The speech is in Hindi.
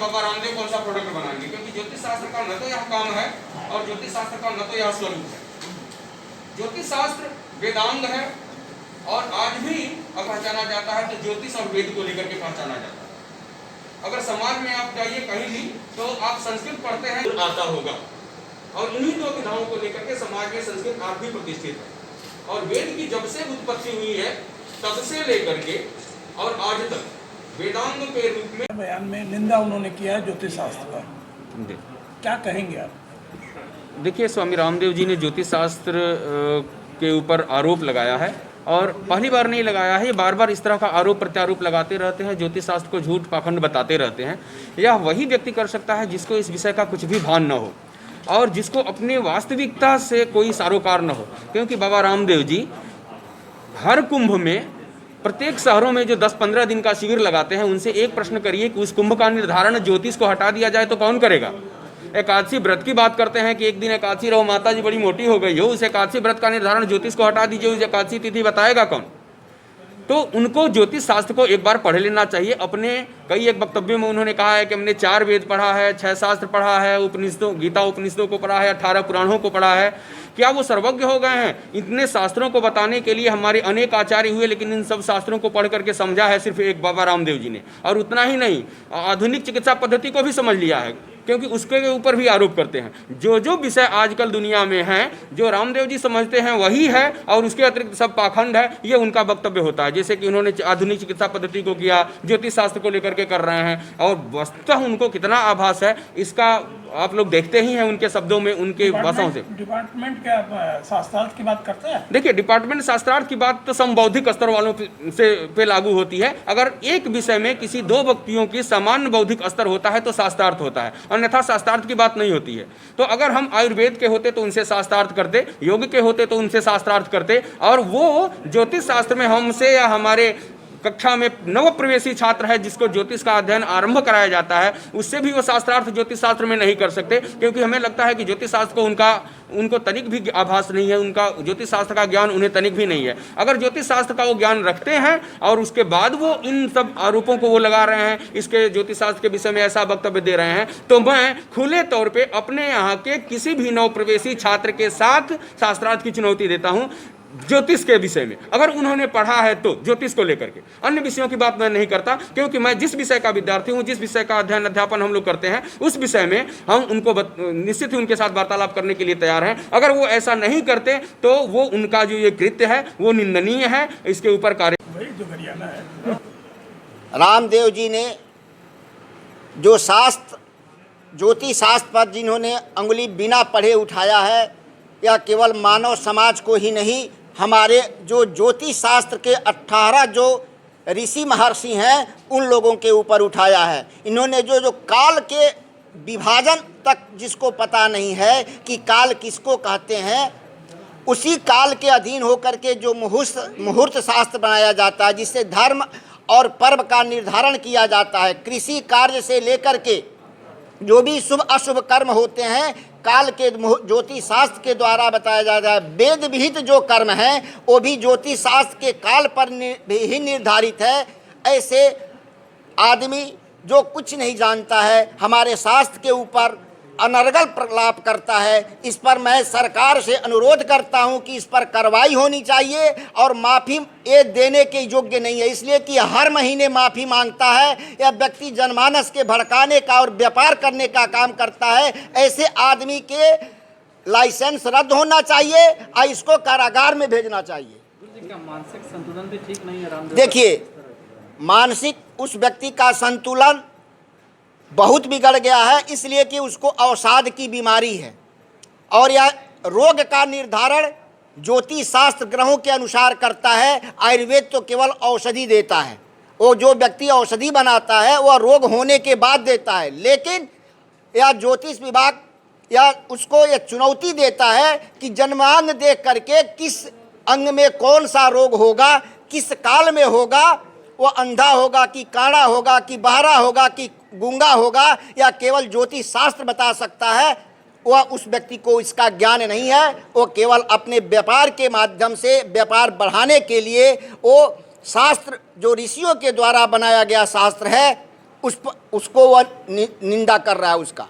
बाबा रामदेव कौन सा प्रोडक्ट बनाएंगे, क्योंकि ज्योतिष शास्त्र का न तो यह काम है और ज्योतिष शास्त्र का न तो यह स्वरूप है। ज्योतिष शास्त्र वेदांग है और आज भी पहचाना जाता है तो ज्योतिष और वेद को लेकर के पहचाना जाता है। अगर समाज में आप जाइए कहीं भी तो आप संस्कृत पढ़ते हैं आता होगा, और इन्हीं दो विधाओं को लेकर के समाज में संस्कृत आज भी प्रतिष्ठित है। और वेद की जब से उत्पत्ति हुई है तब से लेकर के और आज तक वेदांग के रूप में बयान में निंदा उन्होंने किया है ज्योतिष शास्त्र का, क्या कहेंगे आप? देखिए, स्वामी रामदेव जी ने ज्योतिष शास्त्र के ऊपर आरोप लगाया है, और पहली बार नहीं लगाया है, ये बार बार इस तरह का आरोप प्रत्यारोप लगाते रहते हैं, ज्योतिष शास्त्र को झूठ पाखंड बताते रहते हैं। यह वही व्यक्ति कर सकता है जिसको इस विषय का कुछ भी भान न हो और जिसको अपने वास्तविकता से कोई सरोकार न हो। क्योंकि बाबा रामदेव जी हर कुंभ में प्रत्येक शहरों में जो 10-15 दिन का शिविर लगाते हैं, उनसे एक प्रश्न करिए कि उस कुंभ का निर्धारण ज्योतिष को हटा दिया जाए तो कौन करेगा? एकादशी व्रत की बात करते हैं कि एक दिन एकादशी रहो, माता जी बड़ी मोटी हो गई हो, उस एकादशी व्रत का निर्धारण ज्योतिष को हटा दीजिए, उस एकादशी तिथि बताएगा कौन? तो उनको ज्योतिष शास्त्र को एक बार पढ़ लेना चाहिए। अपने कई एक वक्तव्यों में उन्होंने कहा है कि हमने 4 वेद पढ़ा है, 6 शास्त्र पढ़ा है, उपनिषदों गीता उपनिषदों को पढ़ा है, 18 पुराणों को पढ़ा है। क्या वो सर्वज्ञ हो गए हैं? इतने शास्त्रों को बताने के लिए हमारे अनेक आचार्य हुए, लेकिन इन सब शास्त्रों को पढ़ करके समझा है सिर्फ एक बाबा रामदेव जी ने। और उतना ही नहीं, आधुनिक चिकित्सा पद्धति को भी समझ लिया है, क्योंकि उसके ऊपर भी आरोप करते हैं। जो विषय आजकल दुनिया में है, जो रामदेव जी समझते हैं वही है, और उसके अतिरिक्त सब पाखंड है, ये उनका वक्तव्य होता है। जैसे कि उन्होंने आधुनिक चिकित्सा पद्धति को किया, ज्योतिष शास्त्र को लेकर के कर रहे हैं, और वस्तुतः उनको कितना आभास है इसका आप लोग देखते ही हैं उनके शब्दों में, उनके भाषाओं से। डिपार्टमेंट क्या शास्त्रार्थ की बात करते हैं? देखिए, डिपार्टमेंट शास्त्रार्थ की बात तो समबौद्धिक स्तर वालों पे लागू होती है। अगर एक विषय में किसी 2 व्यक्तियों की समान बौद्धिक स्तर होता है तो शास्त्रार्थ होता है, अन्यथा शास्त्रार्थ की बात नहीं होती है। तो अगर हम आयुर्वेद के होते तो उनसे शास्त्रार्थ करते, योग के होते तो उनसे शास्त्रार्थ करते, और वो ज्योतिष शास्त्र में हमसे या हमारे कक्षा में नव प्रवेशी छात्र है जिसको ज्योतिष का अध्ययन आरंभ कराया जाता है, उससे भी वो शास्त्रार्थ ज्योतिष शास्त्र में नहीं कर सकते, क्योंकि हमें लगता है कि ज्योतिष शास्त्र को उनको तनिक भी आभास नहीं है, उनका ज्योतिष शास्त्र का ज्ञान उन्हें तनिक भी नहीं है। अगर ज्योतिष शास्त्र का वो ज्ञान रखते हैं और उसके बाद वो इन सब आरोपों को वो लगा रहे हैं, इसके ज्योतिष शास्त्र के विषय में ऐसा वक्तव्य दे रहे हैं, तो मैं खुले तौर पर अपने यहाँ के किसी भी नव प्रवेशी छात्र के साथ शास्त्रार्थ की चुनौती देता हूँ ज्योतिष के विषय में। अगर उन्होंने पढ़ा है तो ज्योतिष को लेकर के, अन्य विषयों की बात मैं नहीं करता, क्योंकि मैं जिस विषय का विद्यार्थी हूं, जिस विषय का अध्ययन अध्यापन हम लोग करते हैं, उस विषय में हम उनको निश्चित ही उनके साथ वार्तालाप करने के लिए तैयार हैं। अगर वो ऐसा नहीं करते तो वो उनका जो ये कृत्य है वो निंदनीय है, इसके ऊपर कार्य। रामदेव जी ने जो शास्त्र ज्योतिष शास्त्र पर जिन्होंने अंगुली बिना पढ़े उठाया है, यह केवल मानव समाज को ही नहीं, हमारे जो ज्योतिष शास्त्र के 18 जो ऋषि महर्षि हैं उन लोगों के ऊपर उठाया है। इन्होंने जो काल के विभाजन तक जिसको पता नहीं है कि काल किसको कहते हैं, उसी काल के अधीन होकर के जो मुहूर्त शास्त्र बनाया जाता है, जिससे धर्म और पर्व का निर्धारण किया जाता है, कृषि कार्य से लेकर के जो भी शुभ अशुभ कर्म होते हैं काल के ज्योतिष शास्त्र के द्वारा बताया जाता है। वेद विहित जो कर्म हैं वो भी ज्योतिष शास्त्र के काल पर ही निर्धारित है। ऐसे आदमी जो कुछ नहीं जानता है हमारे शास्त्र के ऊपर अनर्गल प्रलाप करता है, इस पर मैं सरकार से अनुरोध करता हूं कि इस पर कार्रवाई होनी चाहिए, और माफ़ी ये देने के योग्य नहीं है, इसलिए कि हर महीने माफ़ी मांगता है। यह व्यक्ति जनमानस के भड़काने का और व्यापार करने का काम करता है। ऐसे आदमी के लाइसेंस रद्द होना चाहिए और इसको कारागार में भेजना चाहिए। मानसिक संतुलन भी ठीक नहीं है। देखिए, मानसिक उस व्यक्ति का संतुलन बहुत बिगड़ गया है, इसलिए कि उसको अवसाद की बीमारी है, और यह रोग का निर्धारण ज्योतिष शास्त्र ग्रहों के अनुसार करता है। आयुर्वेद तो केवल औषधि देता है, वो जो व्यक्ति औषधि बनाता है वह रोग होने के बाद देता है, लेकिन यह ज्योतिष विभाग या उसको यह चुनौती देता है कि जन्मांग देख करके किस अंग में कौन सा रोग होगा, किस काल में होगा, वो अंधा होगा कि काड़ा होगा कि बहरा होगा कि गूंगा होगा, या केवल ज्योतिष शास्त्र बता सकता है। वह उस व्यक्ति को इसका ज्ञान नहीं है, वो केवल अपने व्यापार के माध्यम से व्यापार बढ़ाने के लिए वो शास्त्र जो ऋषियों के द्वारा बनाया गया शास्त्र है उसको वह निंदा कर रहा है उसका।